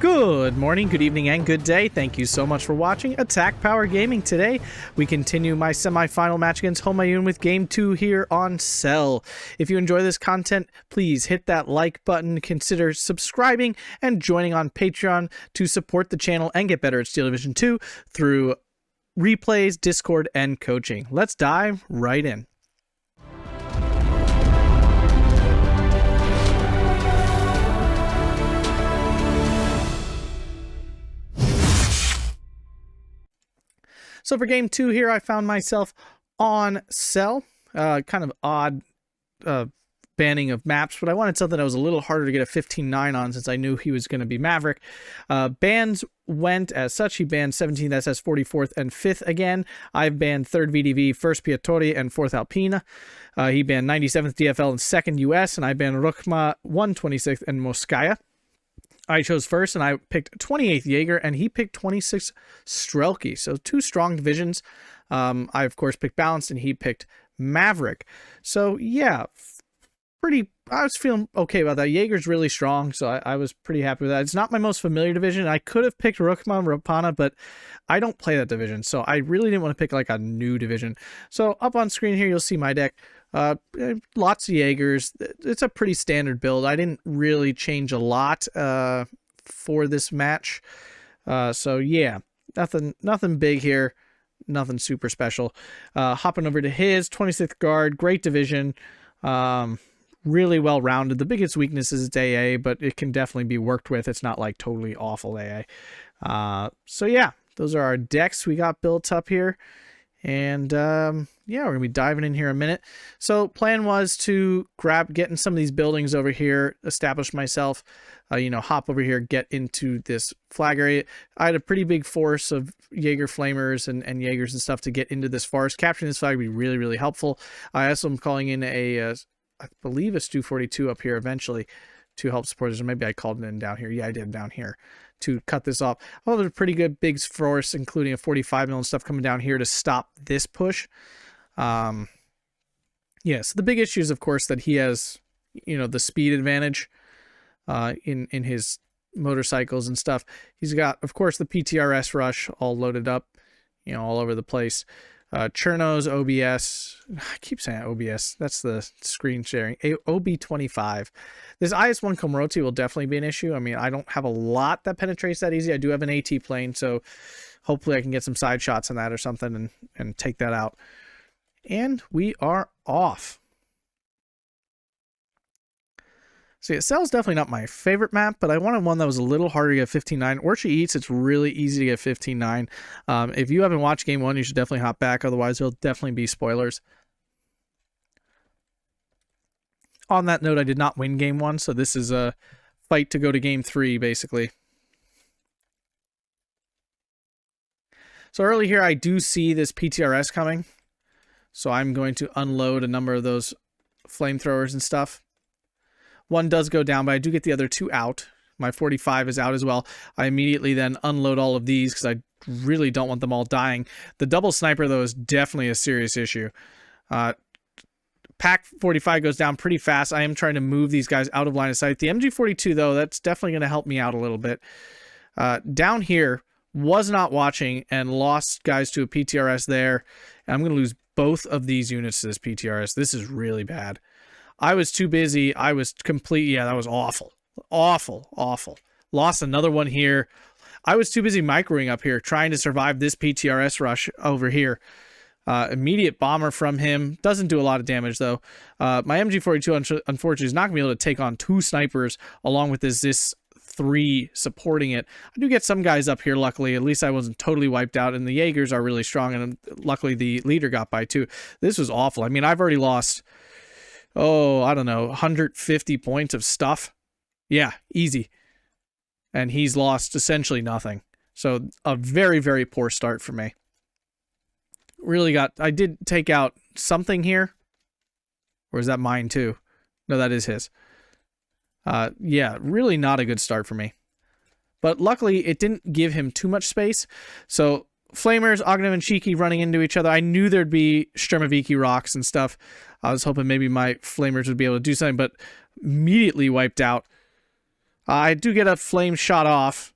Good morning, good evening, and good day. Thank you so much for watching AtkPwr Gaming. Today, we continue my semi-final match against Homayoon with Game 2 here on Tsel. If you enjoy this content, please hit that like button, consider subscribing, and joining on Patreon to support the channel and get better at Steel Division 2 through replays, Discord, and coaching. Let's dive right in. So for game 2 here, I found myself on Tsel. Kind of odd banning of maps, but I wanted something that was a little harder to get a 15-9 on since I knew he was going to be Maverick. Bans went as such. He banned 17th SS, 44th, and 5th again. I've banned 3rd VDV, 1st Piatori, and 4th Alpina. He banned 97th DFL and 2nd US, and I banned Rukhma, 126th, and Moskaya. I chose 1st, and I picked 28th Jager, and he picked 26th Strelki. So 2 strong divisions. I, of course, picked Balanced, and he picked Maverick. So, yeah, I was feeling okay about that. Jager's really strong, so I was pretty happy with that. It's not my most familiar division. I could have picked Rukhma, Rapana, but I don't play that division, so I really didn't want to pick, like, a new division. So up on screen here, you'll see my deck. Lots of Jagers. It's a pretty standard build. I didn't really change a lot for this match. So yeah, nothing big here. Nothing super special. Hopping over to his 26th guard, great division. Really well rounded. The biggest weakness is its AA, but it can definitely be worked with. It's not like totally awful AA. So yeah, those are our decks we got built up here. And yeah, we're gonna be diving in here in a minute. So plan was to get in some of these buildings over here, establish myself, hop over here, get into this flag area. I had a pretty big force of Jaeger flamers and Jaegers and stuff to get into this forest. Capturing this flag would be really, really helpful. I also am calling in I believe a Stu 42 up here eventually to help supporters, or maybe I called it in down here. Yeah, I did down here to cut this off. Oh, there's a pretty good big force, including a 45 mil and stuff coming down here to stop this push. Yeah, so the big issue is, of course, that he has, the speed advantage in his motorcycles and stuff. He's got, of course, the PTRS rush all loaded up, all over the place. Cherno's OBS, I keep saying OBS, that's the screen sharing, OB25. This IS-1 Komuroti will definitely be an issue. I mean, I don't have a lot that penetrates that easy. I do have an AT plane, so hopefully I can get some side shots on that or something and take that out. And we are off. So yeah, Tsel's definitely not my favorite map, but I wanted one that was a little harder to get 15-9. Orchard Eats, it's really easy to get 15-9. If you haven't watched Game 1, you should definitely hop back. Otherwise, there'll definitely be spoilers. On that note, I did not win Game 1, so this is a fight to go to Game 3, basically. So early here, I do see this PTRS coming. So I'm going to unload a number of those flamethrowers and stuff. One does go down, but I do get the other 2 out. My 45 is out as well. I immediately then unload all of these because I really don't want them all dying. The double sniper, though, is definitely a serious issue. Pack 45 goes down pretty fast. I am trying to move these guys out of line of sight. The MG42, though, that's definitely going to help me out a little bit. Down here, was not watching and lost guys to a PTRS there. And I'm going to lose both of these units to this PTRS. This is really bad. I was too busy. I was completely, yeah, that was awful. Awful, awful. Lost another one here. I was too busy microing up here, trying to survive this PTRS rush over here. Immediate bomber from him. Doesn't do a lot of damage, though. My MG42, unfortunately, is not going to be able to take on 2 snipers, along with this 3 supporting it. I do get some guys up here, luckily. At least I wasn't totally wiped out, and the Jaegers are really strong, and luckily the leader got by, too. This was awful. I mean, I've already lost... I don't know, 150 points of stuff. Yeah, easy. And he's lost essentially nothing. So a very, very poor start for me. I did take out something here. Or is that mine too? No, that is his. Yeah, really not a good start for me. But luckily, it didn't give him too much space. So Flamers, Ognev, and Cheeky running into each other. I knew there'd be Sturmoviki rocks and stuff. I was hoping maybe my Flamers would be able to do something, but immediately wiped out. I do get a flame shot off,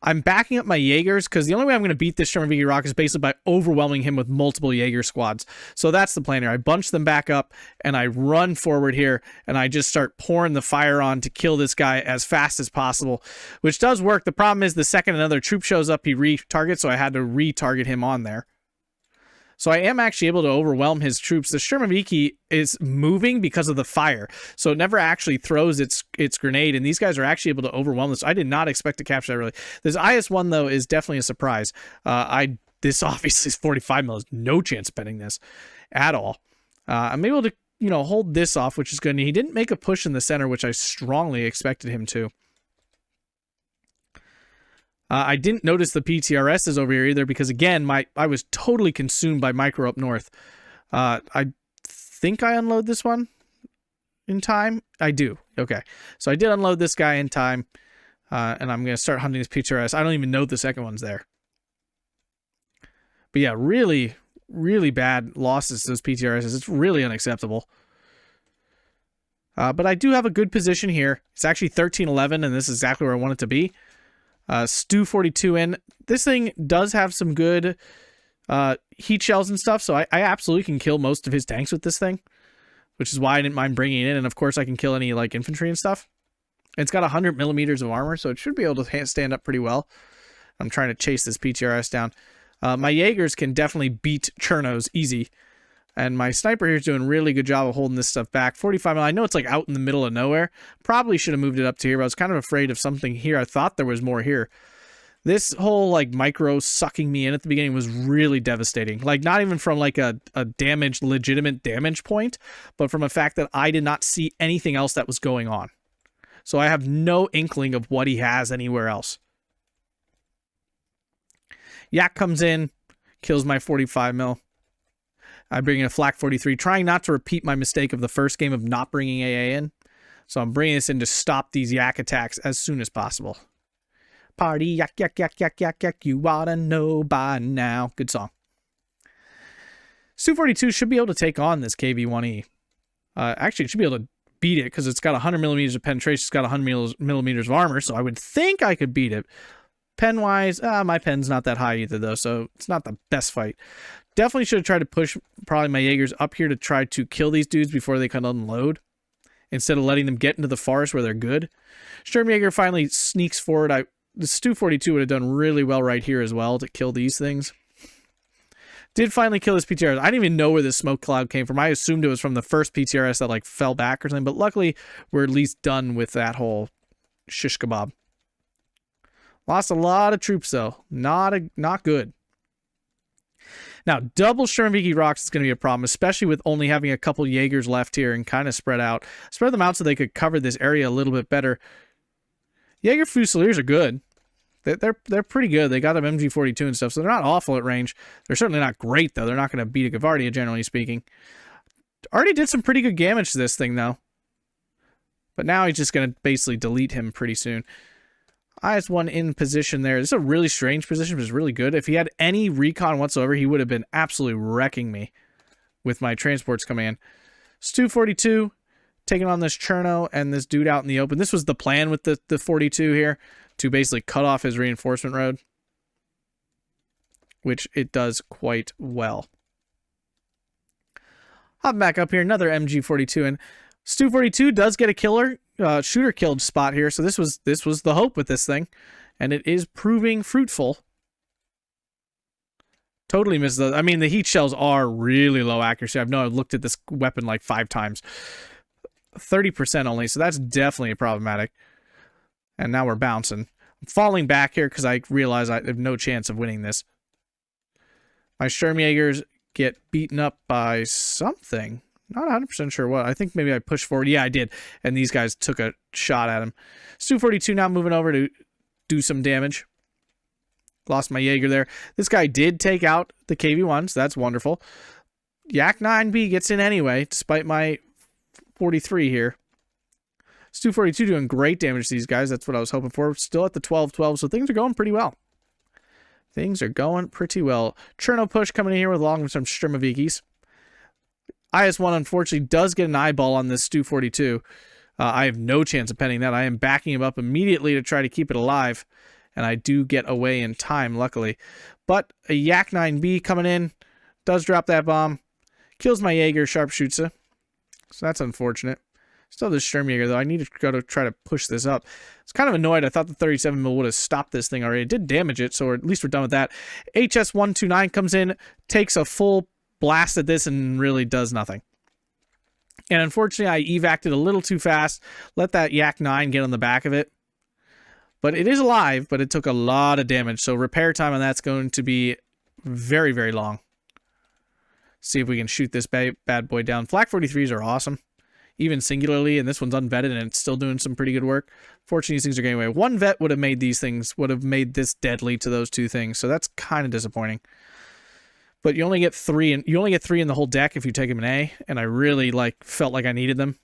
I'm backing up my Jaegers because the only way I'm going to beat this Sherman Rock is basically by overwhelming him with multiple Jaeger squads. So that's the plan here. I bunch them back up and I run forward here and I just start pouring the fire on to kill this guy as fast as possible, which does work. The problem is the second another troop shows up, he retargets, so I had to retarget him on there. So I am actually able to overwhelm his troops. The Sturmoviki is moving because of the fire, so it never actually throws its grenade, and these guys are actually able to overwhelm this. I did not expect to capture that, really. This IS-1, though, is definitely a surprise. This obviously is 45 mils. No chance betting this at all. I'm able to, hold this off, which is good. And he didn't make a push in the center, which I strongly expected him to. I didn't notice the PTRS is over here either because, again, I was totally consumed by micro up north. I think I unload this one in time. I do. Okay. So I did unload this guy in time, and I'm going to start hunting this PTRS. I don't even know the second one's there. But yeah, really, really bad losses to those PTRSs. It's really unacceptable. But I do have a good position here. It's actually 13-11, and this is exactly where I want it to be. Stu 42 in. This thing does have some good heat shells and stuff, so I absolutely can kill most of his tanks with this thing, which is why I didn't mind bringing it in. And of course I can kill any like infantry and stuff. It's got 100 millimeters of armor, so it should be able to stand up pretty well. I'm trying to chase this PTRS down. My Jaegers can definitely beat Chernos easy, and my sniper here is doing a really good job of holding this stuff back. 45 mil. I know it's like out in the middle of nowhere. Probably should have moved it up to here, but I was kind of afraid of something here. I thought there was more here. This whole like micro sucking me in at the beginning was really devastating. Like not even from like a legitimate damage point, but from a fact that I did not see anything else that was going on. So I have no inkling of what he has anywhere else. Yak comes in, kills my 45 mil. I bring in a Flak 43, trying not to repeat my mistake of the first game of not bringing AA in. So I'm bringing this in to stop these Yak attacks as soon as possible. Party yak, yak, yak, yak, yak, yak, you oughta know by now. Good song. Stu 42 should be able to take on this KV-1E. Actually, it should be able to beat it because it's got 100 millimeters of penetration. It's got 100 millimeters of armor, so I would think I could beat it. Pen-wise, my pen's not that high either, though, so it's not the best fight. Definitely should have tried to push probably my Jaegers up here to try to kill these dudes before they can unload, instead of letting them get into the forest where they're good. Sturmjäger finally sneaks forward. The Stu 42 would have done really well right here as well to kill these things. Did finally kill this PTRS. I didn't even know where this smoke cloud came from. I assumed it was from the first PTRS that like fell back or something, but luckily we're at least done with that whole shish kebab. Lost a lot of troops though. Not good. Now, double Sturmviki rocks is going to be a problem, especially with only having a couple Jaegers left here and kind of spread out. Spread them out so they could cover this area a little bit better. Jaeger Fusiliers are good. They're pretty good. They got them MG42 and stuff, so they're not awful at range. They're certainly not great, though. They're not going to beat a Gavardia, generally speaking. Already did some pretty good damage to this thing, though. But now he's just going to basically delete him pretty soon. IS-1 in position there. This is a really strange position, but it's really good. If he had any recon whatsoever, he would have been absolutely wrecking me with my transports coming in. Stu 42 taking on this Cherno and this dude out in the open. This was the plan with the 42 here, to basically cut off his reinforcement road, which it does quite well. Hop back up here, another MG42, and Stu 42 does get a killer. Shooter killed spot here, so this was the hope with this thing, and it is proving fruitful. Totally missed the. I mean, the heat shells are really low accuracy. I've looked at this weapon like 5 times. 30% only, so that's definitely problematic. And now we're bouncing. I'm falling back here because I realize I have no chance of winning this. My Sturmjägers get beaten up by something. Not 100% sure what. I think maybe I pushed forward. Yeah, I did. And these guys took a shot at him. Stu 42 now moving over to do some damage. Lost my Jaeger there. This guy did take out the KV-1, so that's wonderful. Yak 9B gets in anyway, despite my 43 here. Stu 42 doing great damage to these guys. That's what I was hoping for. Still at the 12-12, so things are going pretty well. Things are going pretty well. Cherno push coming in here with along with some Sturmovikis. IS-1 unfortunately does get an eyeball on this Stu 42. I have no chance of penning that. I am backing him up immediately to try to keep it alive. and I do get away in time, luckily. But a Yak 9B coming in, does drop that bomb, kills my Jager sharpshooter, so that's unfortunate. Still this Jager, though. I need to go to try to push this up. It's kind of annoyed. I thought the 37 mil would have stopped this thing already. It did damage it, so at least we're done with that. HS129 comes in, takes a full blast at this, and really does nothing. And unfortunately, I evac'd it a little too fast. Let that Yak 9 get on the back of it. But it is alive, but it took a lot of damage. So repair time on that's going to be very, very long. See if we can shoot this bad boy down. Flak 43s are awesome. Even singularly, and this one's unvetted, and it's still doing some pretty good work. Fortunately, these things are getting away. One vet would have made these things, would have made this deadly to those two things. So that's kind of disappointing. But you only get 3, and you only get 3 in the whole deck if you take them in A, and I really felt like I needed them.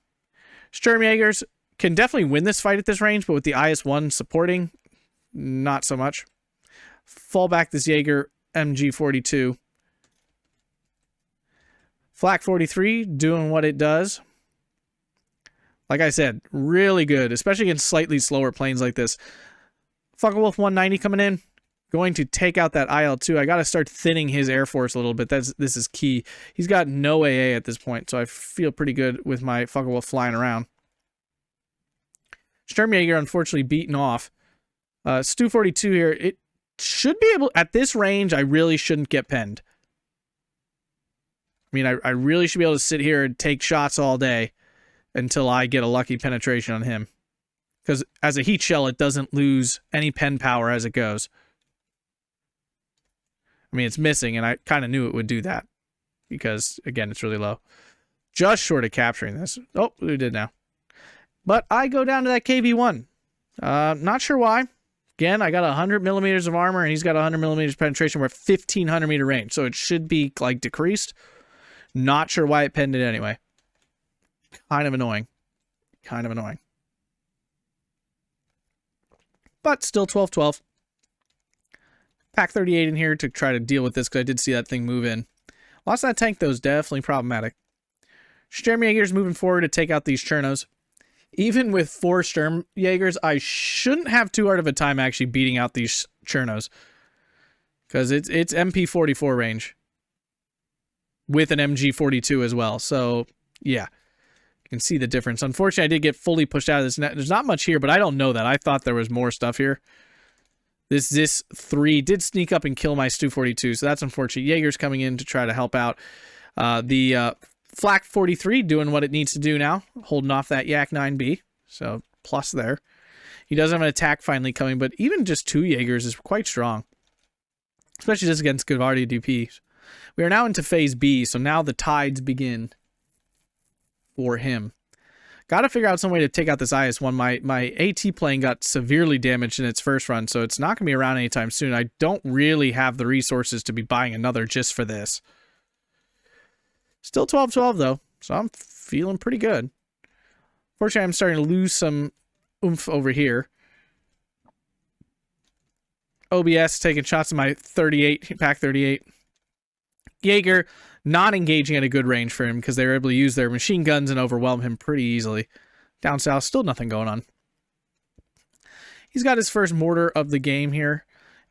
Sturmjägers can definitely win this fight at this range, but with the IS-1 supporting, not so much. Fall back this Jager MG42. Flak 43 doing what it does. Like I said, really good, especially against slightly slower planes like this. Fuckwolf 190 coming in. Going to take out that IL-2. I got to start thinning his Air Force a little bit. This is key. He's got no AA at this point, so I feel pretty good with my Fuckwolf flying around. Sturmjäger, unfortunately, beaten off. Stu 42 here. It should be able... At this range, I really shouldn't get penned. I mean, I really should be able to sit here and take shots all day until I get a lucky penetration on him. Because as a heat shell, it doesn't lose any pen power as it goes. I mean, it's missing, and I kind of knew it would do that. Because, again, it's really low. Just short of capturing this. Oh, we did now. But I go down to that KV-1. Not sure why. Again, I got 100 millimeters of armor, and he's got 100 millimeters penetration. We're at 1,500 meter range, so it should be, decreased. Not sure why it penned it anyway. Kind of annoying. Kind of annoying. But still 12-12. Pack 38 in here to try to deal with this because I did see that thing move in. Lost that tank, though, is definitely problematic. Sturmjäger's moving forward to take out these Chernos. Even with 4 Sturmjägers, I shouldn't have too hard of a time actually beating out these Chernos. Because it's MP44 range. With an MG42 as well. So, yeah. You can see the difference. Unfortunately, I did get fully pushed out of this net. There's not much here, but I don't know that. I thought there was more stuff here. This 3 did sneak up and kill my Stu 42, so that's unfortunate. Jaeger's coming in to try to help out. The Flak 43 doing what it needs to do now, holding off that Yak 9B, so plus there. He does have an attack finally coming, but even just 2 Jaegers is quite strong, especially just against Gavardi DPs. We are now into Phase B, so now the tides begin for him. Got to figure out some way to take out this IS-1. My AT plane got severely damaged in its first run, so it's not going to be around anytime soon. I don't really have the resources to be buying another just for this. Still 12-12, though, so I'm feeling pretty good. Fortunately, I'm starting to lose some oomph over here. OBS taking shots at my 38, Pack 38. Jaeger not engaging at a good range for him because they were able to use their machine guns and overwhelm him pretty easily. Down south, still nothing going on. He's got his first mortar of the game here,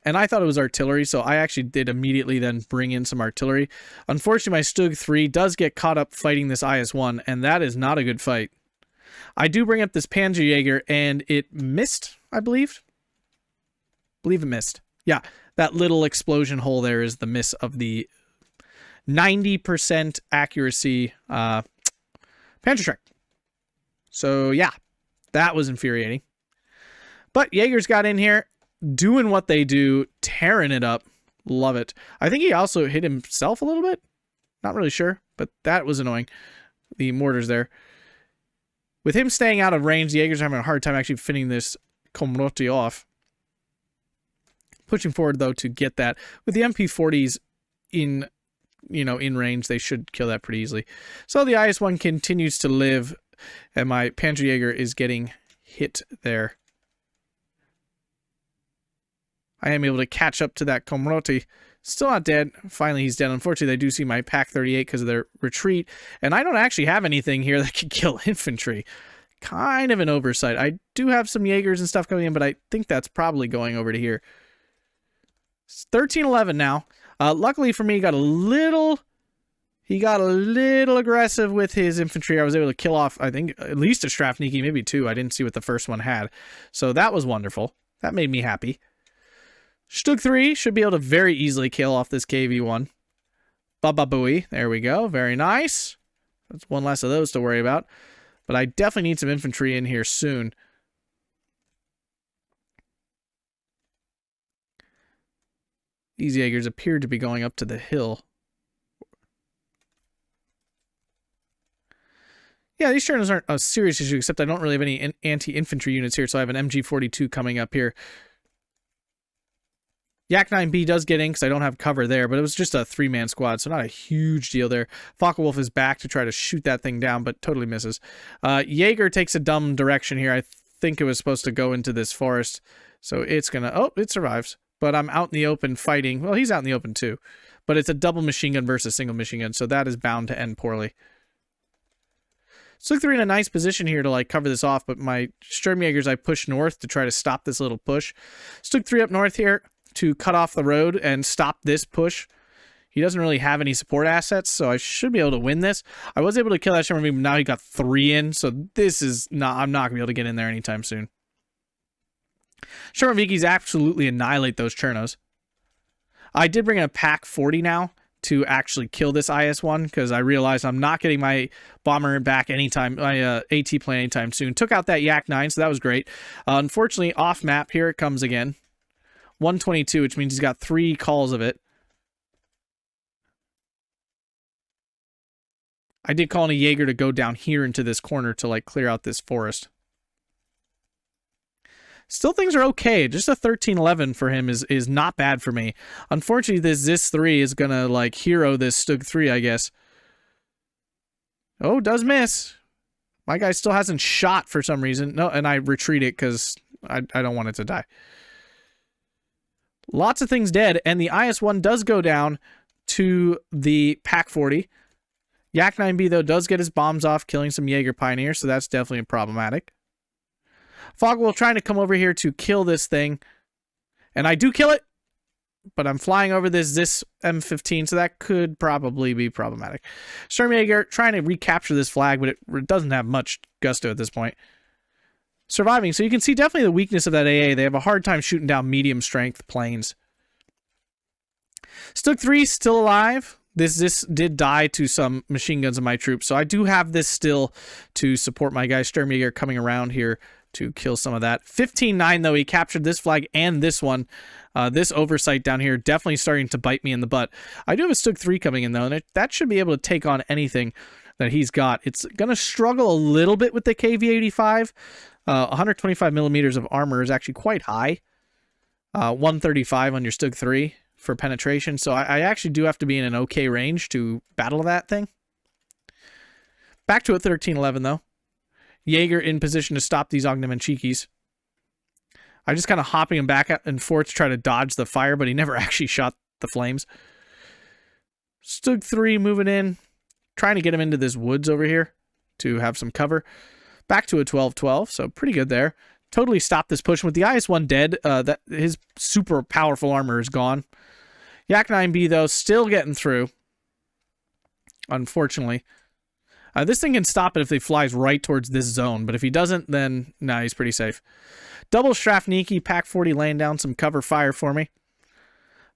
and I thought it was artillery, so I actually did immediately then bring in some artillery. Unfortunately, my Stug 3 does get caught up fighting this IS-1, and that is not a good fight. I do bring up this Panzerjäger, and it missed, I believe. It missed. Yeah, that little explosion hole there is the miss of the 90% accuracy Panzerschreck. So yeah, that was infuriating. But Jaeger's got in here, doing what they do, tearing it up. Love it. I think he also hit himself a little bit. Not really sure, but that was annoying. The mortars there. With him staying out of range, the Jaeger's having a hard time actually finishing this Komroti off. Pushing forward, though, to get that. With the MP40s in range, they should kill that pretty easily. So the IS-1 continues to live, and my Panzerjäger is getting hit there. I am able to catch up to that Komroti. Still not dead. Finally, he's dead. Unfortunately, they do see my Pack 38 because of their retreat, and I don't actually have anything here that can kill infantry. kind of an oversight. I do have some Jaegers and stuff coming in, but I think that's probably going over to here. It's 13-11 now. Luckily for me, he got a little aggressive with his infantry. I was able to kill off, I think, at least a Strafniki, maybe two. I didn't see what the first one had. So that was wonderful. That made me happy. Stug 3 should be able to very easily kill off this KV1. Bababooey. There we go. Very nice. That's one less of those to worry about. But I definitely need some infantry in here soon. These Jaegers appear to be going up to the hill. Yeah, these Chernos aren't a serious issue, except I don't really have any anti-infantry units here, so I have an MG42 coming up here. Yak 9B does get in because I don't have cover there, but it was just a 3-man squad, so not a huge deal there. Focke-Wulf is back to try to shoot that thing down, but totally misses. Jaeger takes a dumb direction here. I think it was supposed to go into this forest, so it's going to... Oh, it survives. But I'm out in the open fighting. Well, he's out in the open too. But it's a double machine gun versus single machine gun, so that is bound to end poorly. Stug 3 in a nice position here to like cover this off, but my Sturmjägers I push north to try to stop this little push. Stug 3 up north here to cut off the road and stop this push. He doesn't really have any support assets, so I should be able to win this. I was able to kill that Sherman, but now he got 3 in, so this is not... I'm not going to be able to get in there anytime soon. Sherman Vikis absolutely annihilate those Chernos. I did bring in a Pack 40 now to actually kill this IS-1 because I realized I'm not getting my bomber back anytime, my AT plane anytime soon. Took out that Yak 9, so that was great. Unfortunately, off map, here it comes again. 122, which means he's got 3 calls of it. I did call in a Jaeger to go down here into this corner to like clear out this forest. Still, things are okay. Just a 13-11 for him is not bad for me. Unfortunately, this Zis 3 is going to, like, hero this Stug 3, I guess. Oh, does miss. My guy still hasn't shot for some reason. No, and I retreat it because I don't want it to die. Lots of things dead, and the IS-1 does go down to the Pack 40. Yak 9B, though, does get his bombs off, killing some Jaeger Pioneers, so that's definitely problematic. Focke-Wulf trying to come over here to kill this thing. And I do kill it. But I'm flying over this M15, so that could probably be problematic. Sturmjäger trying to recapture this flag, but it doesn't have much gusto at this point. Surviving. So you can see definitely the weakness of that AA. They have a hard time shooting down medium strength planes. Stug 3 still alive. This did die to some machine guns of my troops, so I do have this still to support my guy Sturmjäger coming around here to kill some of that. 15-9, though, he captured this flag and this one. This oversight down here definitely starting to bite me in the butt. I do have a Stug 3 coming in, though, and that should be able to take on anything that he's got. It's going to struggle a little bit with the KV-85. 125 millimeters of armor is actually quite high. 135 on your Stug 3 for penetration, so I actually do have to be in an okay range to battle that thing. Back to a 13-11, though. Jaeger in position to stop these Ognemanchikis. I just kind of hopping him back and forth to try to dodge the fire, but he never actually shot the flames. Stug 3 moving in, trying to get him into this woods over here to have some cover. Back to a 12-12, so pretty good there. Totally stopped this push. With the IS-1 dead, that his super powerful armor is gone. Yak 9B, though, still getting through. Unfortunately. This thing can stop it if he flies right towards this zone, but if he doesn't, then, nah, he's pretty safe. Double Strafniki, Pack 40 laying down some cover fire for me.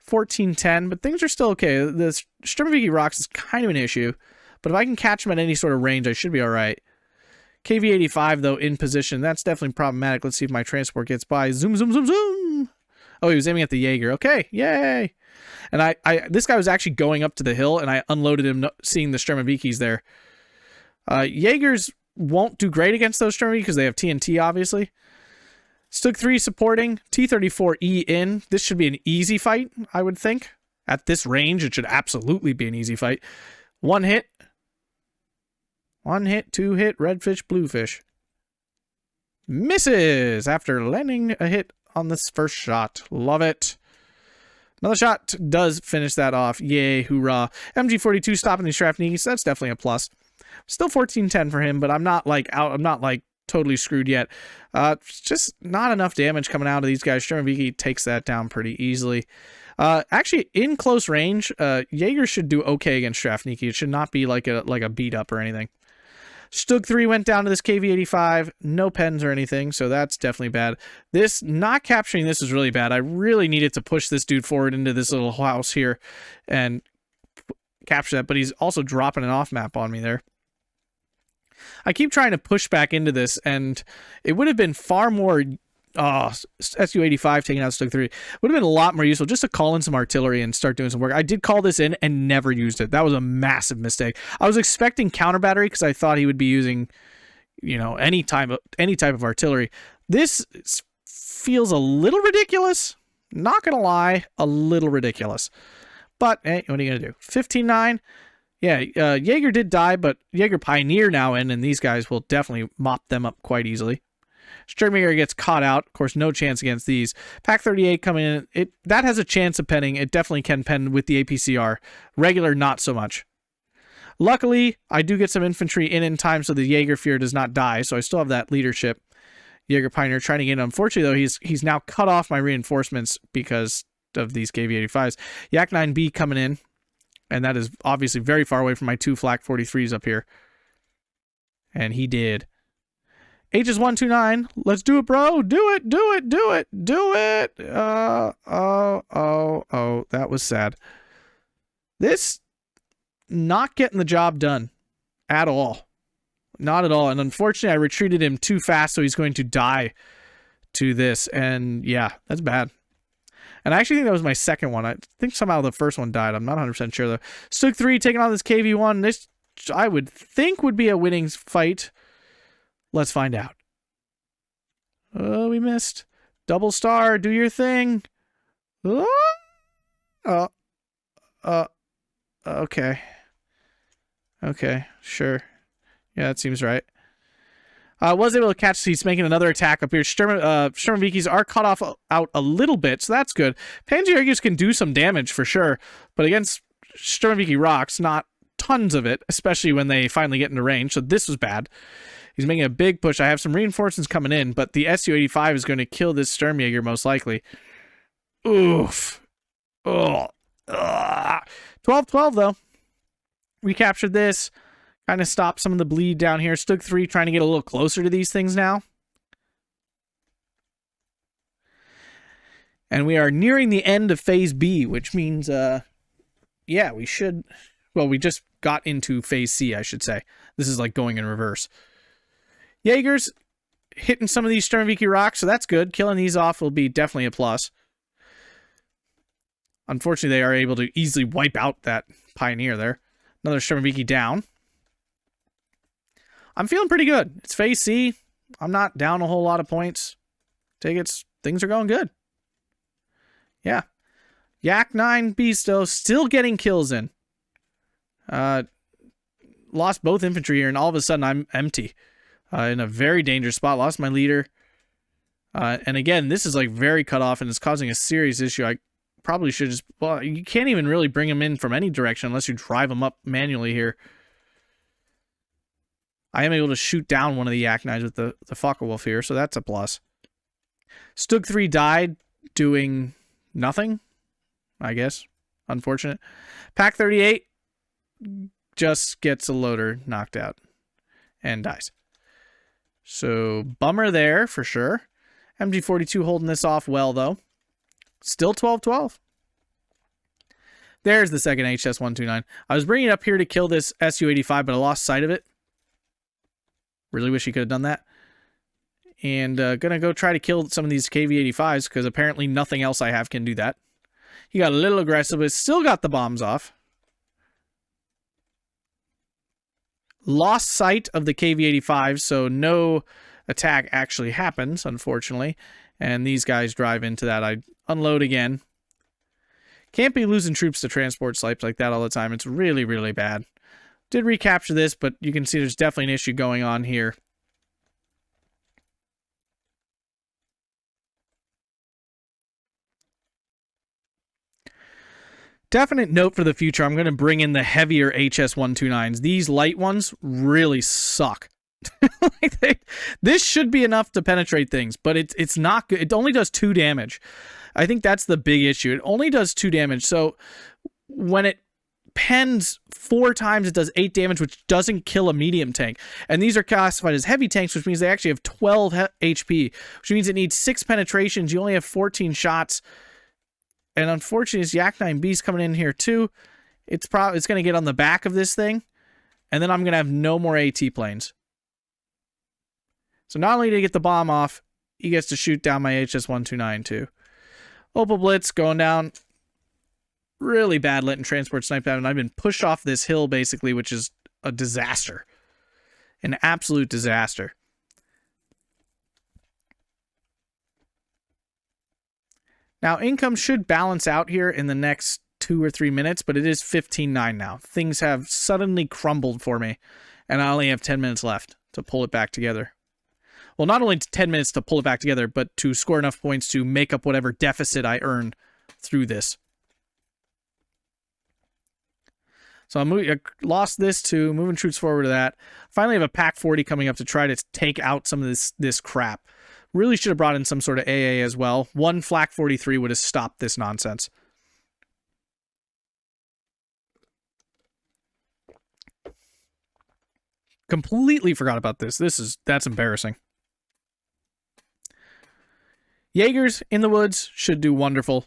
14-10, but things are still okay. The Sturmviki rocks is kind of an issue, but if I can catch him at any sort of range, I should be alright. KV-85, though, in position. That's definitely problematic. Let's see if my transport gets by. Zoom, zoom, zoom, zoom! Oh, he was aiming at the Jaeger. Okay, yay! And this guy was actually going up to the hill, and I unloaded him seeing the Sturmvikis there. Jaegers won't do great against those Sturmviki because they have TNT, obviously. Stug 3 supporting. T-34E in. This should be an easy fight, I would think. At this range, it should absolutely be an easy fight. One hit. One hit, two hit, red fish, blue fish. Misses after landing a hit on this first shot. Love it. Another shot does finish that off. Yay, hoorah. MG42 stopping these Strafnikis. That's definitely a plus. Still 14-10 for him, but I'm not like totally screwed yet. Just not enough damage coming out of these guys. Strelki takes that down pretty easily. Actually, in close range, Jager should do okay against Strafniki. It should not be like a beat up or anything. Stug 3 went down to this KV-85. No pens or anything, so that's definitely bad. This, not capturing this is really bad. I really needed to push this dude forward into this little house here and capture that, but he's also dropping an off map on me there. I keep trying to push back into this, and it would have been far more... SU-85 taking out Stug 3 would have been a lot more useful just to call in some artillery and start doing some work. I did call this in and never used it. That was a massive mistake. I was expecting counter battery because I thought he would be using, you know, any type of artillery. This feels a little ridiculous. Not gonna lie, a little ridiculous. But hey, what are you gonna do? 15-9. Yeah, Jager did die, but Jager Pioneer now in, and these guys will definitely mop them up quite easily. Strelki gets caught out. Of course, no chance against these. Pack 38 coming in. That has a chance of penning. It definitely can pen with the APCR. Regular, not so much. Luckily, I do get some infantry in time so the Jagerfear does not die, so I still have that leadership. Jager Pioneer trying to get in. Unfortunately, though, he's now cut off my reinforcements because of these KV-85s. Yak 9B coming in, and that is obviously very far away from my 2 Flak 43s up here. And he did. HS129, let's do it, bro. Do it. Oh, that was sad. This not getting the job done at all. Not at all. And unfortunately, I retreated him too fast, so he's going to die to this. And yeah, that's bad. And I actually think that was my second one. I think somehow the first one died. I'm not 100% sure, though. Stug 3 taking on this KV-1. This, I would think, would be a winning fight. Let's find out. Oh, we missed. Double star, do your thing. Oh. Okay. Okay, sure. Yeah, that seems right. Was able to catch, he's making another attack up here. Sturmovikis are cut off out a little bit, so that's good. Panzerjägers can do some damage for sure, but against Sturmoviki rocks, not tons of it, especially when they finally get into range, so this was bad. He's making a big push. I have some reinforcements coming in, but the SU-85 is going to kill this Sturmjäger most likely. Oof. Oh. 12-12, though. Recaptured this. Kind of stopped some of the bleed down here. Stug 3 trying to get a little closer to these things now. And we are nearing the end of Phase B, which means, yeah, we should... Well, we just got into Phase C, I should say. This is like going in reverse. Jaeger's hitting some of these Sturmoviki rocks, so that's good. Killing these off will be definitely a plus. Unfortunately, they are able to easily wipe out that Pioneer there. Another Sturmoviki down. I'm feeling pretty good. It's Phase C. I'm not down a whole lot of points. Take it. Things are going good. Yeah. Yak 9B still getting kills in. Lost both infantry here, and all of a sudden I'm empty. In a very dangerous spot. Lost my leader. And again, this is like very cut off, and it's causing a serious issue. I probably should just... Well, you can't even really bring him in from any direction unless you drive him up manually here. I am able to shoot down one of the Yak 9s with the Focke-Wulf here, so that's a plus. Stug 3 died doing nothing, I guess. Unfortunate. Pack 38 just gets a loader knocked out and dies. So, bummer there, for sure. MG42 holding this off well, though. Still 12-12. There's the second HS129. I was bringing it up here to kill this SU-85, but I lost sight of it. Really wish he could have done that. And gonna go try to kill some of these KV-85s, because apparently nothing else I have can do that. He got a little aggressive, but still got the bombs off. Lost sight of the KV-85, so no attack actually happens, unfortunately. And these guys drive into that. I unload again. Can't be losing troops to transport snipes like that all the time. It's really, really bad. Did recapture this, but you can see there's definitely an issue going on here. Definite note for the future, I'm going to bring in the heavier HS-129s. These light ones really suck. This should be enough to penetrate things, but it's not good. It only does 2 damage. I think that's the big issue. It only does 2 damage. So when it pens 4 times, it does 8 damage, which doesn't kill a medium tank. And these are classified as heavy tanks, which means they actually have 12 HP, which means it needs 6 penetrations. You only have 14 shots. And unfortunately, this Yak-9B's coming in here too. It's going to get on the back of this thing, and then I'm going to have no more AT planes. So not only did he get the bomb off, he gets to shoot down my HS-129 too. Opal Blitz going down. Really bad letting transport snipe out, and I've been pushed off this hill basically, which is a disaster. An absolute disaster. Now, income should balance out here in the next 2 or 3 minutes, but it is 15-9 now. Things have suddenly crumbled for me, and I only have 10 minutes left to pull it back together. Well, not only 10 minutes to pull it back together, but to score enough points to make up whatever deficit I earn through this. So I lost this too, moving troops forward to that. Finally have a Pack 40 coming up to try to take out some of this crap. Really should have brought in some sort of AA as well. One Flak 43 would have stopped this nonsense. Completely forgot about this. That's embarrassing. Jaegers in the woods should do wonderful.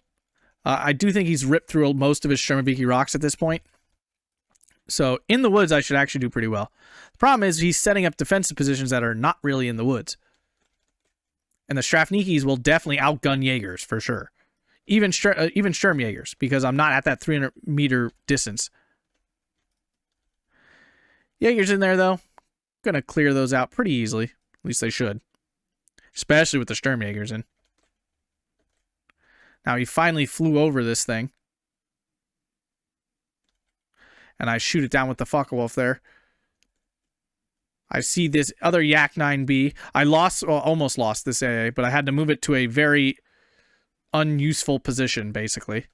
I do think he's ripped through most of his Shermabiki rocks at this point. So in the woods, I should actually do pretty well. The problem is he's setting up defensive positions that are not really in the woods. And the Strafnikis will definitely outgun Jaegers for sure. Even Sturm Jaegers, because I'm not at that 300-meter distance. Jaegers in there, though. Gonna clear those out pretty easily. At least they should. Especially with the Sturm Jaegers in. Now he finally flew over this thing. And I shoot it down with the Focke-Wulf there. I see this other Yak-9B. I almost lost this AA, but I had to move it to a very unuseful position, basically.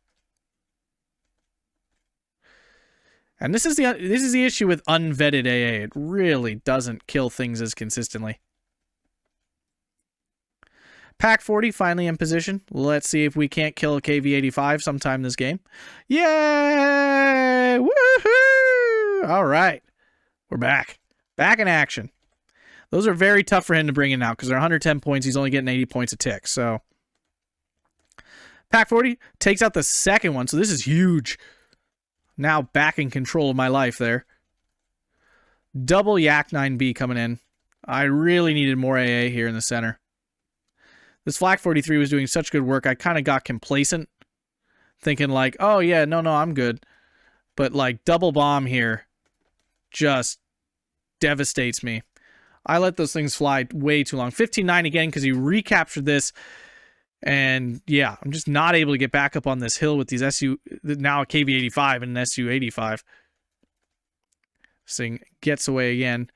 And this is the issue with unvetted AA. It really doesn't kill things as consistently. Pack 40 finally in position. Let's see if we can't kill a KV-85 sometime this game. Yay! Woohoo! All right. We're back. Back in action. Those are very tough for him to bring in now because they're 110 points. He's only getting 80 points a tick. So Pack 40 takes out the second one. So this is huge. Now back in control of my life there. Double Yak-9B coming in. I really needed more AA here in the center. This Flak 43 was doing such good work. I kind of got complacent. Thinking like, oh yeah, no, I'm good. But like double bomb here just devastates me. I let those things fly way too long. 15-9 again because he recaptured this. And yeah, I'm just not able to get back up on this hill with these now a KV-85 and an Su-85. This thing gets away again.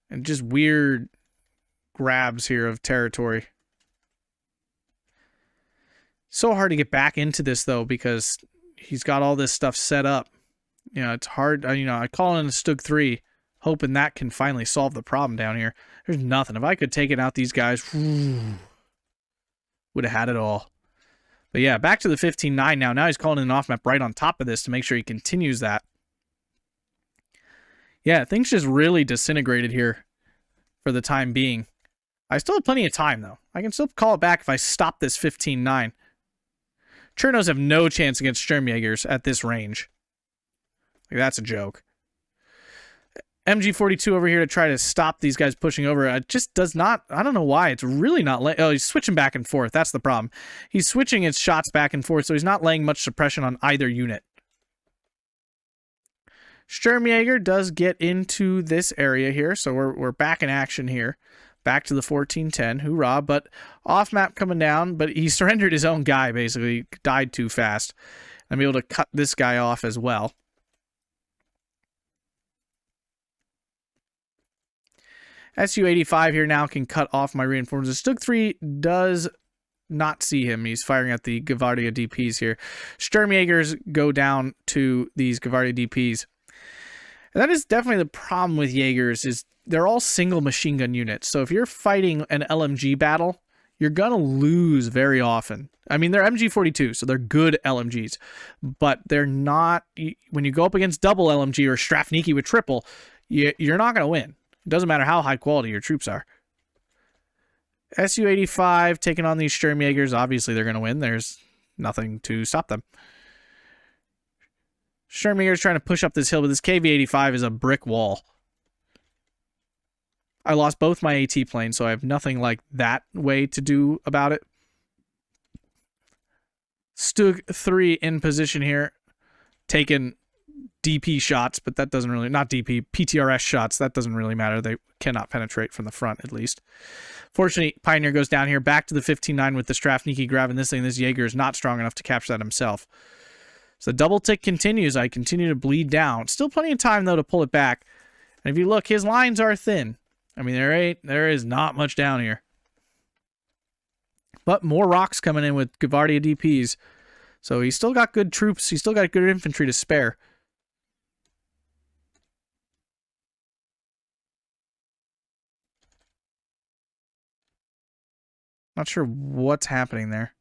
And just weird grabs here of territory. So hard to get back into this though because he's got all this stuff set up. You know, it's hard. I call in a Stug 3, hoping that can finally solve the problem down here. There's nothing. If I could take it out these guys, would have had it all. But yeah, back to the 15-9 now. Now he's calling in an off-map right on top of this to make sure he continues that. Yeah, things just really disintegrated here for the time being. I still have plenty of time, though. I can still call it back if I stop this 15-9. Chernos have no chance against Sturmjägers at this range. Like, that's a joke. MG42 over here to try to stop these guys pushing over. It just does not... I don't know why. It's really not... Oh, he's switching back and forth. That's the problem. He's switching his shots back and forth, so he's not laying much suppression on either unit. Sturmjäger does get into this area here, so we're back in action here. Back to the 14-10. Hoorah. But off-map coming down, but he surrendered his own guy, basically. Died too fast. I'm able to cut this guy off as well. Su-85 here now can cut off my reinforcements. Stug 3 does not see him. He's firing at the Gavardia DPs here. Sturmjägers go down to these Gavardia DPs. And that is definitely the problem with Jaegers, is they're all single machine gun units. So if you're fighting an LMG battle, you're going to lose very often. I mean, they're MG42, so they're good LMGs. But they're not... When you go up against double LMG or Strafniki with triple, you're not going to win. It doesn't matter how high quality your troops are. Su-85 taking on these Sturmjägers. Obviously, they're going to win. There's nothing to stop them. Sturmjäger's trying to push up this hill, but this KV-85 is a brick wall. I lost both my AT planes, so I have nothing like that way to do about it. Stug 3 in position here, taking DP shots, but that doesn't really... Not DP, PTRS shots. That doesn't really matter. They cannot penetrate from the front, at least. Fortunately, Pioneer goes down here, back to the 15-9 with the Strafniki grabbing this thing. This Jager is not strong enough to capture that himself. So the double tick continues. I continue to bleed down. Still plenty of time, though, to pull it back. And if you look, his lines are thin. I mean, there is not much down here. But more rocks coming in with Gavardia DPs. So he's still got good troops. He's still got good infantry to spare. Not sure what's happening there.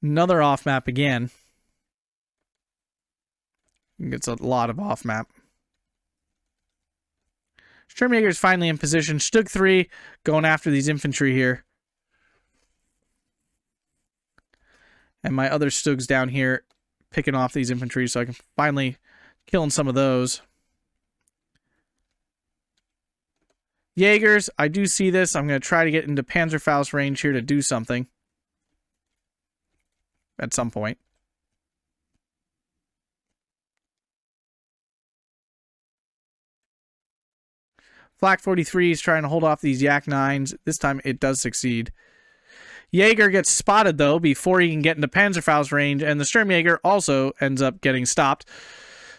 Another off-map again. Gets a lot of off-map. Sturmjäger's finally in position. Stug 3 going after these infantry here. And my other Stugs down here picking off these infantry so I can finally killing some of those. Jaegers, I do see this. I'm going to try to get into Panzerfaust range here to do something. At some point. Flak 43 is trying to hold off these Yak 9s. This time it does succeed. Jaeger gets spotted, though, before he can get into Panzerfaust range, and the Sturmjäger also ends up getting stopped.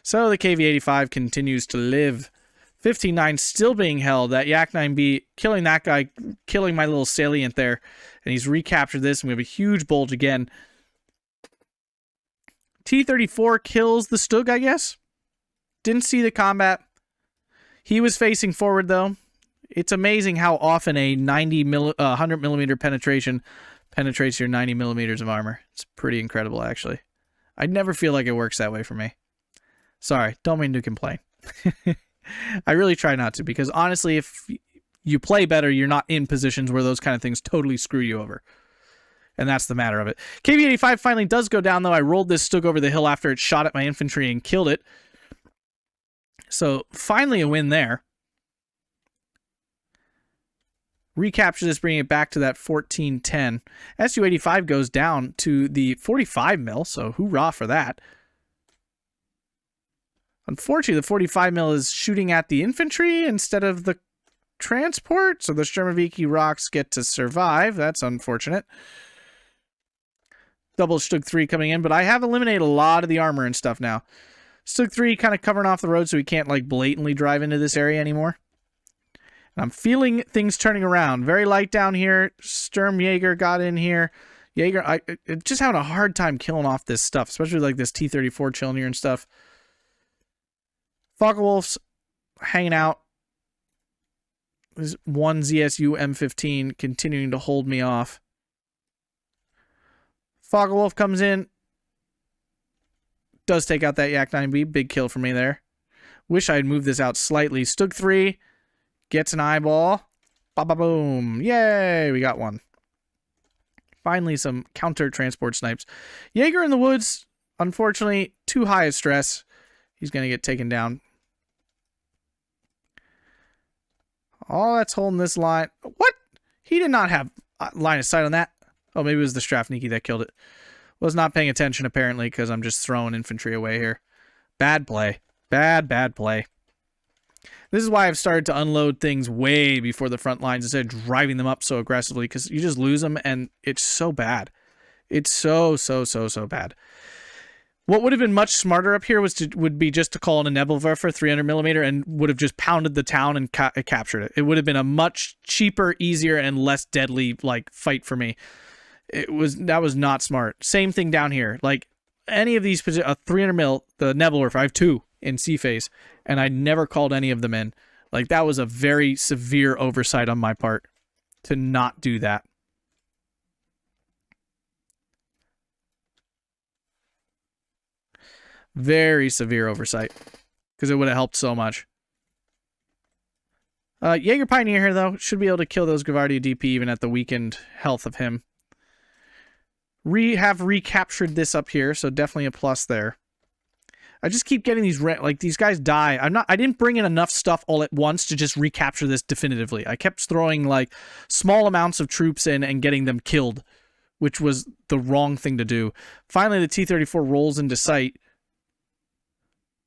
So the KV-85 continues to live. 15-9 still being held. That Yak 9B killing that guy, killing my little salient there. And he's recaptured this, and we have a huge bulge again. T-34 kills the Stug, I guess. Didn't see the combat. He was facing forward, though. It's amazing how often a 100 millimeter penetration penetrates your 90 millimeters of armor. It's pretty incredible, actually. I never feel like it works that way for me. Sorry, don't mean to complain. I really try not to, because honestly, if you play better, you're not in positions where those kind of things totally screw you over. And that's the matter of it. KV-85 finally does go down, though. I rolled this Stug over the hill after it shot at my infantry and killed it. So, finally a win there. Recapture this, bringing it back to that 14-10. Su-85 goes down to the 45 mil, so hoorah for that. Unfortunately, the 45 mil is shooting at the infantry instead of the transport, so the Sturmoviki rocks get to survive. That's unfortunate. Double Stug 3 coming in, but I have eliminated a lot of the armor and stuff now. Stug 3 kind of covering off the road so he can't like blatantly drive into this area anymore. And I'm feeling things turning around. Very light down here. Sturmjäger got in here. Jager, just having a hard time killing off this stuff, especially like this T-34 chilling here and stuff. Focke-Wulf's hanging out. There's one ZSU M15 continuing to hold me off. Focke-Wulf comes in. Does take out that Yak 9B. Big kill for me there. Wish I had moved this out slightly. Stug 3 gets an eyeball. Ba-ba-boom. Yay, we got one. Finally, some counter-transport snipes. Jaeger in the woods. Unfortunately, too high a stress. He's going to get taken down. All that's holding this line. What? He did not have line of sight on that. Oh, maybe it was the Strafniki that killed it. Was not paying attention, apparently, because I'm just throwing infantry away here. Bad play. Bad play. This is why I've started to unload things way before the front lines instead of driving them up so aggressively, because you just lose them, and it's so bad. It's so bad. What would have been much smarter up here would be just to call in a Nebelwerfer 300 millimeter and would have just pounded the town and captured it. It would have been a much cheaper, easier, and less deadly like fight for me. That was not smart. Same thing down here. Like any of these, a 300 mil, the Nebelwerfer, I have two. in C phase, and I never called any of them in. Like, that was a very severe oversight on my part to not do that. Very severe oversight, because it would have helped so much. Jager Pioneer here, though, should be able to kill those Gavardia DP even at the weakened health of him. Have recaptured this up here, so definitely a plus there. I just keep getting these, like, these guys die. I didn't bring in enough stuff all at once to just recapture this definitively. I kept throwing, like, small amounts of troops in and getting them killed, which was the wrong thing to do. Finally, the T-34 rolls into sight,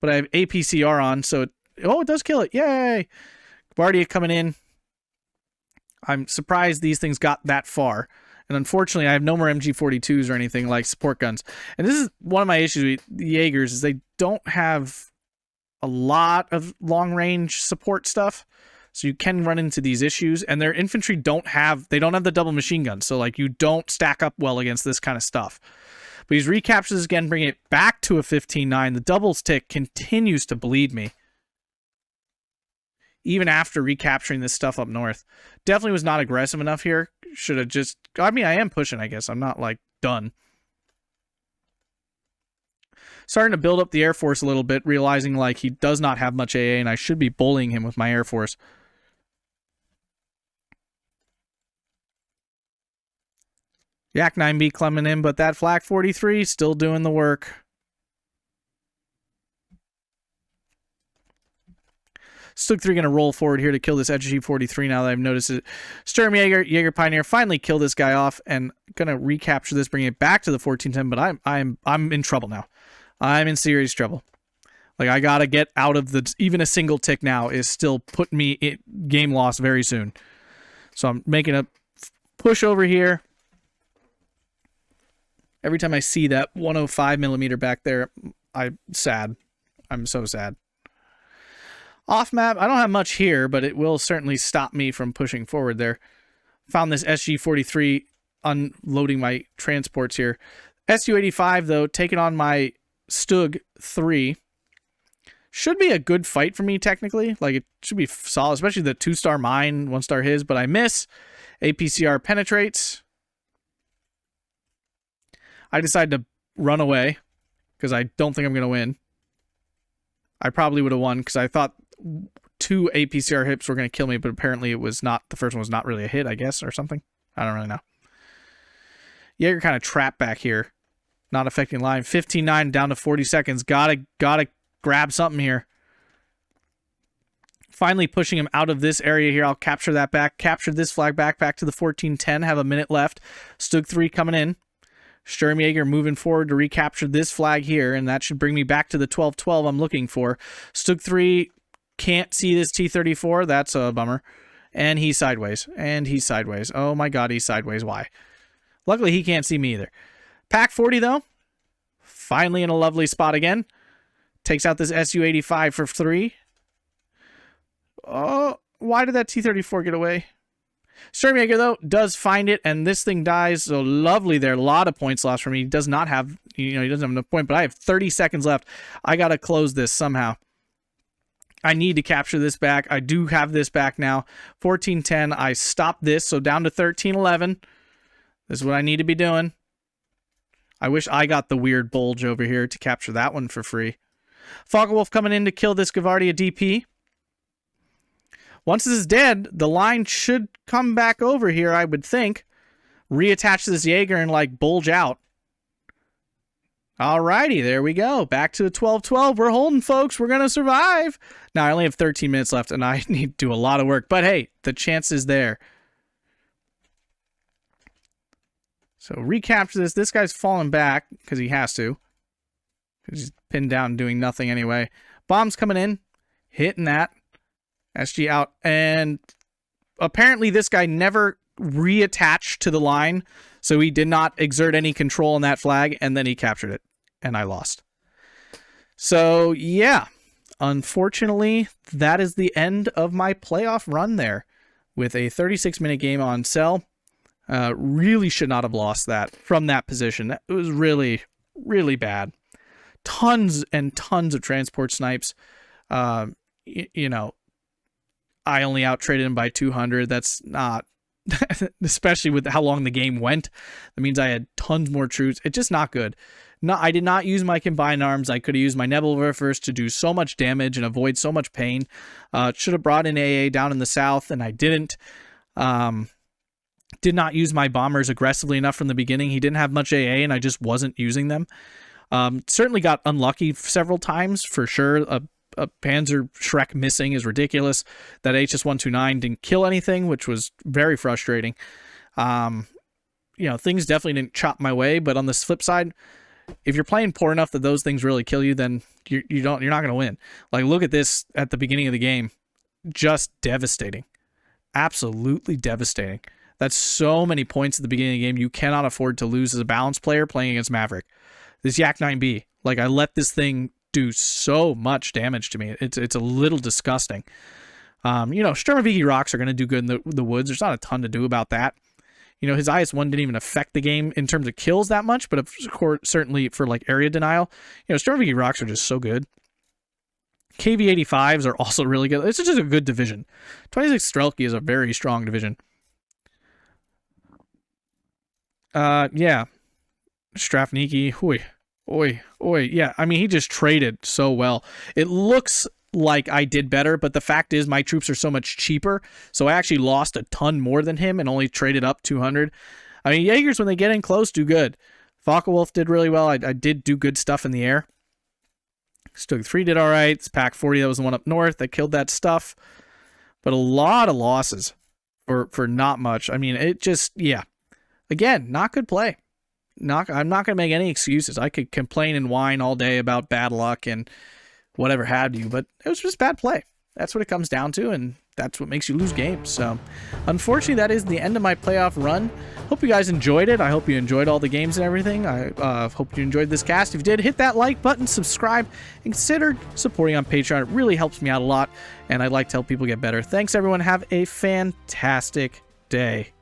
but I have APCR on, so it does kill it. Yay! Gavardia coming in. I'm surprised these things got that far. And unfortunately, I have no more MG42s or anything like support guns. And this is one of my issues with the Jaegers, is they don't have a lot of long-range support stuff. So you can run into these issues. And their infantry don't have the double machine guns. So, like, you don't stack up well against this kind of stuff. But he's recaptures again, bringing it back to a 15-9. The doubles tick continues to bleed me, even after recapturing this stuff up north. Definitely was not aggressive enough here. Should have just... I mean, I am pushing, I guess. I'm not, like, done. Starting to build up the Air Force a little bit, realizing, like, he does not have much AA, and I should be bullying him with my Air Force. Yak 9B coming in, but that Flak 43 still doing the work. Stug 3 going to roll forward here to kill this SG-43 now that I've noticed it. Sturmjager, Jager Pioneer finally kill this guy off and going to recapture this, bring it back to the 1410, but I'm in trouble now. I'm in serious trouble. Like, I got to get out of the... Even a single tick now is still putting me in game loss very soon. So I'm making a push over here. Every time I see that 105 millimeter back there, I'm sad. I'm so sad. Off map, I don't have much here, but it will certainly stop me from pushing forward there. Found this SG-43 unloading my transports here. Su-85, though, taking on my Stug 3. Should be a good fight for me, technically. Like, it should be solid, especially the 2-star mine, 1-star his, but I miss. APCR penetrates. I decide to run away because I don't think I'm going to win. I probably would have won because I thought 2 APCR hits were going to kill me, but apparently it was not. The first one was not really a hit, I guess, or something. I don't really know. Jager kind of trapped back here. Not affecting line. 15-9 down to 40 seconds. Gotta grab something here. Finally pushing him out of this area here. I'll capture that back. Capture this flag back to the 1410. Have a minute left. Stug 3 coming in. Sturmjager moving forward to recapture this flag here, and that should bring me back to the 12-12 I'm looking for. Stug 3 can't see this T-34. That's a bummer. And he's sideways. And he's sideways. Oh my god, he's sideways. Why? Luckily, he can't see me either. Pack 40, though. Finally in a lovely spot again. Takes out this Su-85 for 3. Oh, why did that T-34 get away? Sturmjager, though, does find it, and this thing dies. So lovely there. A lot of points lost for me. He does not have, he doesn't have enough point, but I have 30 seconds left. I got to close this somehow. I need to capture this back. I do have this back now. 14-10. I stopped this, so down to 13-11. This is what I need to be doing. I wish I got the weird bulge over here to capture that one for free. Focke-Wulf coming in to kill this Gavardia DP. Once this is dead, the line should come back over here, I would think. Reattach this Jaeger and, like, bulge out. Alrighty, there we go. Back to the 12-12. We're holding, folks. We're going to survive. Now, I only have 13 minutes left, and I need to do a lot of work. But, hey, the chance is there. So, recapture this. This guy's falling back because he has to. He's pinned down and doing nothing anyway. Bombs coming in. Hitting that. SG out, and apparently this guy never reattached to the line, so he did not exert any control on that flag, and then he captured it, and I lost. So, yeah, unfortunately, that is the end of my playoff run there, with a 36-minute game on Tsel. Really should not have lost that from that position. It was really, really bad. tons and tons of transport snipes. You know, I only out traded him by 200. That's not, especially with how long the game went. That means I had tons more troops. It's just not good. No, I did not use my combined arms. I could have used my Nebula first to do so much damage and avoid so much pain. Should have brought in AA down in the south, and I didn't. Did not use my bombers aggressively enough from the beginning. He didn't have much AA, and I just wasn't using them. Certainly got unlucky several times, for sure. A Panzer Shrek missing is ridiculous. That HS-129 didn't kill anything, which was very frustrating. You know, things definitely didn't chop my way, but on the flip side, if you're playing poor enough that those things really kill you, then you're not going to win. Like, look at this at the beginning of the game. Just devastating. Absolutely devastating. That's so many points at the beginning of the game you cannot afford to lose as a balanced player playing against Maverick. This Yak 9B, like, I let this thing do so much damage to me. It's a little disgusting. You know, Sturmoviki rocks are going to do good in the woods. There's not a ton to do about that. You know, his IS-1 didn't even affect the game in terms of kills that much, but of course, certainly for like area denial, you know, Sturmoviki rocks are just so good. KV-85s are also really good. It's just a good division. 26 Strelki is a very strong division. Yeah. Strafniki, oi. Yeah, I mean, he just traded so well. It looks like I did better, but the fact is my troops are so much cheaper, so I actually lost a ton more than him and only traded up 200. I mean, Jaegers, when they get in close, do good. Focke-Wulf did really well. I did do good stuff in the air. Stug 3 did all right. It's Pack 40, that was the one up north that killed that stuff. But a lot of losses for not much. I mean, it just, yeah. Again, not good play. I'm not going to make any excuses. I could complain and whine all day about bad luck and whatever have you, but it was just bad play. That's what it comes down to, and that's what makes you lose games. So, unfortunately, that is the end of my playoff run. Hope you guys enjoyed it. I hope you enjoyed all the games and everything. I hope you enjoyed this cast. If you did, hit that like button, subscribe, and consider supporting on Patreon. It really helps me out a lot, and I'd like to help people get better. Thanks, everyone. Have a fantastic day.